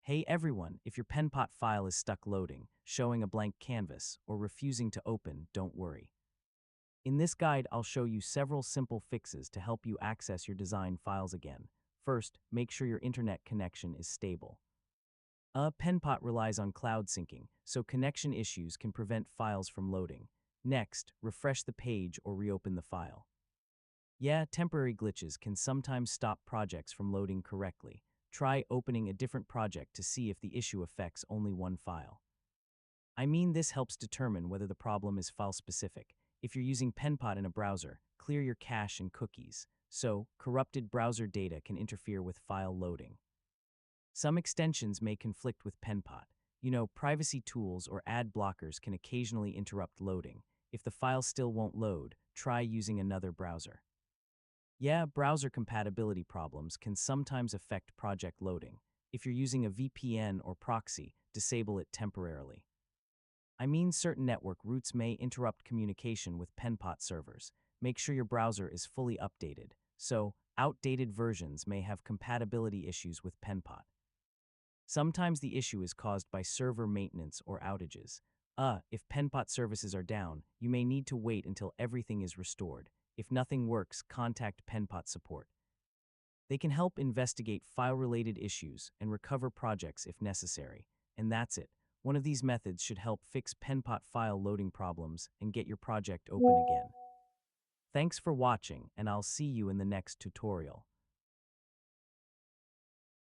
Hey everyone, if your Penpot file is stuck loading, showing a blank canvas, or refusing to open, don't worry. In this guide, I'll show you several simple fixes to help you access your design files again. First, make sure your internet connection is stable. Penpot relies on cloud syncing, so connection issues can prevent files from loading. Next, refresh the page or reopen the file. Yeah, temporary glitches can sometimes stop projects from loading correctly. Try opening a different project to see if the issue affects only one file. This helps determine whether the problem is file-specific. If you're using Penpot in a browser, clear your cache and cookies, so corrupted browser data can interfere with file loading. Some extensions may conflict with Penpot. Privacy tools or ad blockers can occasionally interrupt loading. If the file still won't load, try using another browser. Yeah, browser compatibility problems can sometimes affect project loading. If you're using a VPN or proxy, disable it temporarily. Certain network routes may interrupt communication with Penpot servers. Make sure your browser is fully updated. So, outdated versions may have compatibility issues with Penpot. Sometimes the issue is caused by server maintenance or outages. If Penpot services are down, you may need to wait until everything is restored. If nothing works, contact Penpot support. They can help investigate file-related issues and recover projects if necessary. And that's it. One of these methods should help fix Penpot file loading problems and get your project open again. Thanks for watching, and I'll see you in the next tutorial.